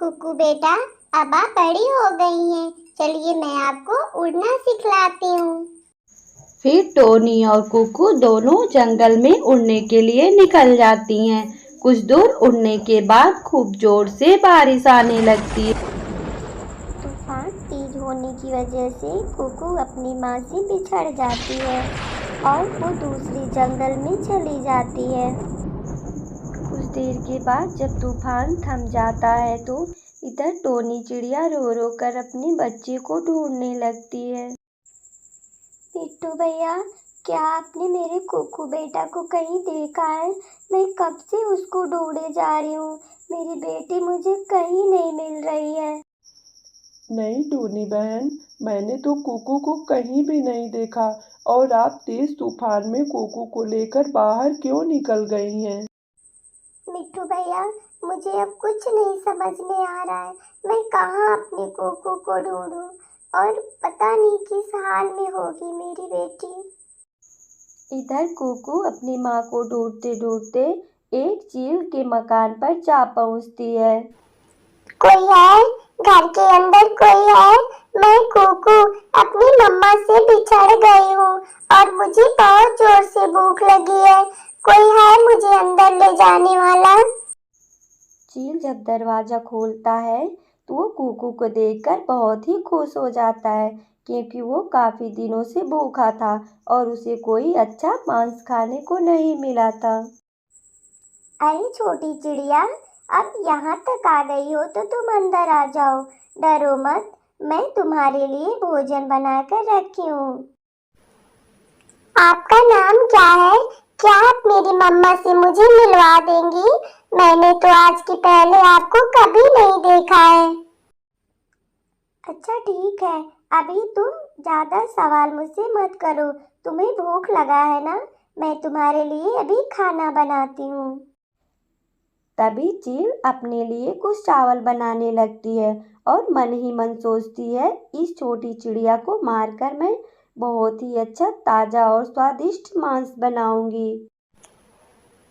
कुकू बेटा, अब आप बड़ी हो गई हैं। चलिए मैं आपको उड़ना सिखलाती हूँ। फिर टोनी और कुकू दोनों जंगल में उड़ने के लिए निकल जाती हैं। कुछ दूर उड़ने के बाद खूब जोर से बारिश आने लगती है। तूफान तेज होने की वजह से कुकू अपनी माँ से बिछड़ जाती है और वो दूसरी जंगल में चली जाती है। कुछ देर के बाद जब तूफान थम जाता है तो इधर टोनी चिड़िया रो रो कर अपने बच्चे को ढूंढने लगती है। पिट्टू भैया, क्या आपने मेरे कुकू बेटा को कहीं देखा है? मैं कब से उसको ढूंढे जा रही हूँ। मेरी बेटी मुझे कहीं नहीं मिल रही है। नहीं टोनी बहन, मैंने तो कुकू को कहीं भी नहीं देखा। और आप तेज तूफान में कुकू को लेकर बाहर क्यों निकल गई हैं? मिट्टू भैया, मुझे अब कुछ नहीं समझ में आ रहा है। मैं कहाँ अपने कुकू को ढूंढूं और पता नहीं किस हाल में होगी मेरी बेटी। इधर कुकू अपनी माँ को ढूंढते ढूंढते एक चील के मकान पर जा पहुँचती है। कोई है? घर के अंदर कोई है? मैं कुकू अपनी मम्मा से बिछड़ गई हूँ और मुझे बहुत जोर से भूख लगी है। कोई है मुझे अंदर ले जाने वाला? चील जब दरवाजा खोलता है तो वो कुकू को देखकर बहुत ही खुश हो जाता है, क्योंकि वो काफी दिनों से भूखा था और उसे कोई अच्छा मांस खाने को नहीं मिला था। अरे छोटी चिड़िया, अब यहाँ तक आ गई हो तो तुम अंदर आ जाओ। डरो मत, मैं तुम्हारे लिए भोजन बनाकर रखी हूँ। आपका नाम क्या है? क्या आप मेरी मम्मा से मुझे मिलवा देंगी? मैंने तो आज के पहले आपको कभी नहीं देखा है। अच्छा ठीक है, अभी तुम ज्यादा सवाल मुझसे मत करो। तुम्हें भूख लगा है ना? मैं तुम्हारे लिए अभी खाना बनाती हूँ। तभी चील अपने लिए कुछ चावल बनाने लगती है और मन ही मन सोचती है, इस छोटी चिड़िया को मारकर मैं बहुत ही अच्छा ताजा और स्वादिष्ट मांस बनाऊंगी।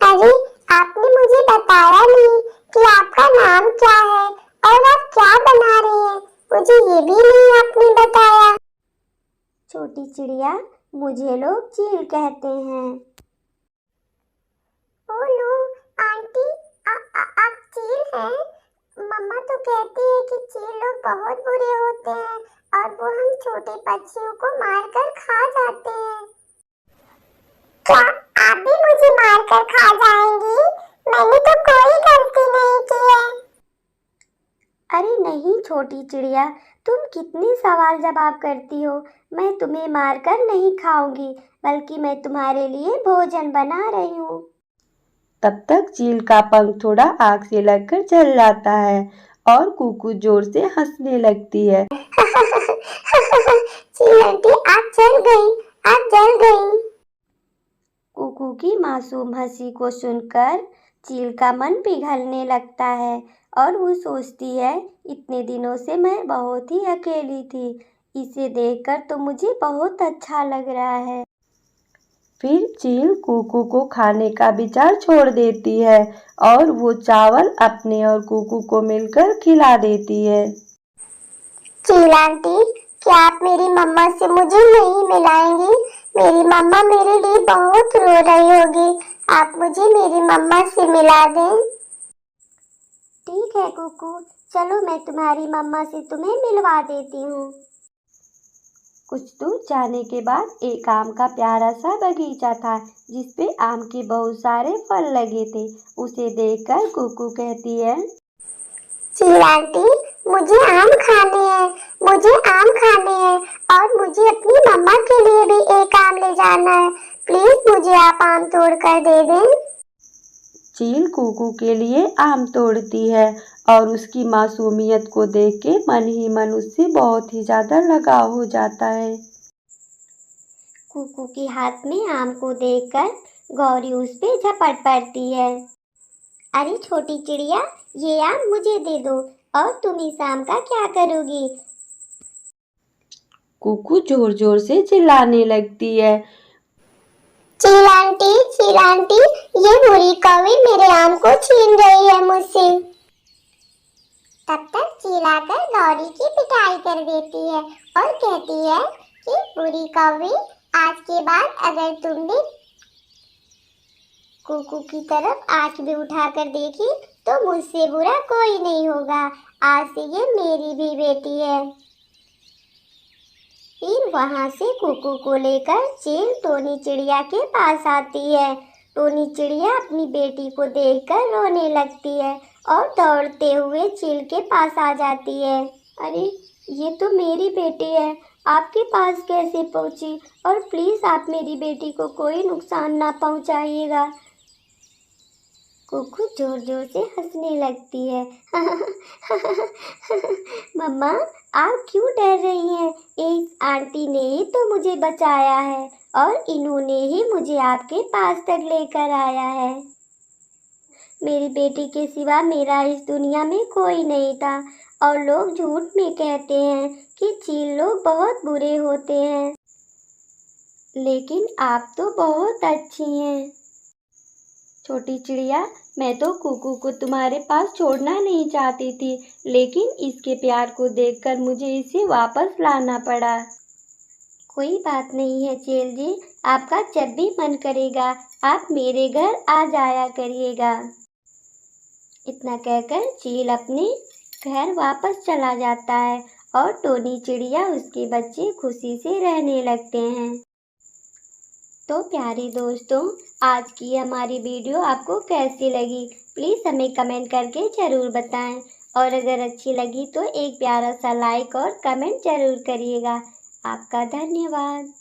अरे, आपने मुझे बताया नहीं कि आपका नाम क्या है और आप क्या बना रही हैं? मुझे ये भी नहीं आपने बताया। छोटी चिड़िया, मुझे लोग चील कहते हैं। ओलो, आंटी, आप चील हैं? मम्मा तो कहती है कि चील लोग बहुत बुरे होते हैं और वो हम छोटे पक्षियों को मारकर खा जाते हैं। क्या आप भी मुझे मारकर खा जाएंगी? मैंने तो कोई गलती नहीं की है। अरे नहीं छोटी चिड़िया, तुम कितने सवाल जवाब करती हो। मैं तुम्हें मारकर नहीं खाऊंगी, बल्कि मैं तुम्हारे लिए भोजन बना रही हूँ। तब तक चील का पंख थोड़ा आग से लगकर जल जाता है और कुकू जोर से हंसने लगती है। चील आंटी, आप जल गई, आप जल गई। कुकू की मासूम हंसी को सुनकर चील का मन पिघलने लगता है और वो सोचती है, इतने दिनों से मैं बहुत ही अकेली थी। इसे देखकर तो मुझे बहुत अच्छा लग रहा है। फिर चील कुकू को खाने का विचार छोड़ देती है और वो चावल अपने और कुकू को मिलकर खिला देती है। चील आंटी, क्या आप मेरी मम्मा से मुझे नहीं मिलाएंगी? मेरी मम्मा मेरे लिए बहुत रो रही होगी। आप मुझे मेरी मम्मा से मिला दें। ठीक है कुकू, चलो मैं तुम्हारी मम्मा से तुम्हें मिलवा देती हूँ। कुछ दूर जाने के बाद एक आम का प्यारा सा बगीचा था, जिसपे आम के बहुत सारे फल लगे थे। उसे देखकर कुकू कहती है, चील आंटी, मुझे आम खाने हैं, मुझे आम खाने हैं और मुझे अपनी मम्मा के लिए भी एक आम ले जाना है। प्लीज मुझे आप आम तोड़ कर दे दें। चील कुकू के लिए आम तोड़ती है और उसकी मासूमियत को देख के मन ही मन उससे बहुत ही ज्यादा लगाव हो जाता है। कुकू के हाथ में आम को देखकर गौरी उस पे झपट पड़ती है। अरे छोटी चिड़िया, ये आम मुझे दे दो और तुम इस आम का क्या करोगी? कुकू जोर जोर से चिल्लाने लगती है, चील आंटी, ये बुरी कौवे मेरे आम को छीन रही है मुझसे। तब तक चिल्लाकर गौरी की पिटाई कर देती है और कहती है कि बुरी कौवी, आज के बाद अगर तुमने कुकू की तरफ आंख भी उठाकर देखी तो मुझसे बुरा कोई नहीं होगा। आज से ये मेरी भी बेटी है। फिर वहां से कुकू को लेकर चील टोनी चिड़िया के पास आती है। टोनी चिड़िया अपनी बेटी को देखकर रोने लगती है और दौड़ते हुए चील के पास आ जाती है। अरे, ये तो मेरी बेटी है, आपके पास कैसे पहुंची? और प्लीज आप मेरी बेटी को कोई नुकसान ना पहुंचाइएगा। कुकू जोर जोर से हंसने लगती है। मम्मा, आप क्यों डर रही हैं? इस आंटी ने ही तो मुझे बचाया है और इन्होंने ही मुझे आपके पास तक लेकर आया है। मेरी बेटी के सिवा मेरा इस दुनिया में कोई नहीं था और लोग झूठ में कहते हैं कि चील लोग बहुत बुरे होते हैं, लेकिन आप तो बहुत अच्छी हैं। छोटी चिड़िया, मैं तो कुकू को तुम्हारे पास छोड़ना नहीं चाहती थी, लेकिन इसके प्यार को देखकर मुझे इसे वापस लाना पड़ा। कोई बात नहीं है चील जी, आपका जब भी मन करेगा आप मेरे घर आ जाया करिएगा। इतना कहकर चील अपने घर वापस चला जाता है और टोनी चिड़िया उसके बच्चे खुशी से रहने लगते हैं। तो प्यारे दोस्तों, आज की हमारी वीडियो आपको कैसी लगी प्लीज़ हमें कमेंट करके ज़रूर बताएं और अगर अच्छी लगी तो एक प्यारा सा लाइक और कमेंट ज़रूर करिएगा। आपका धन्यवाद।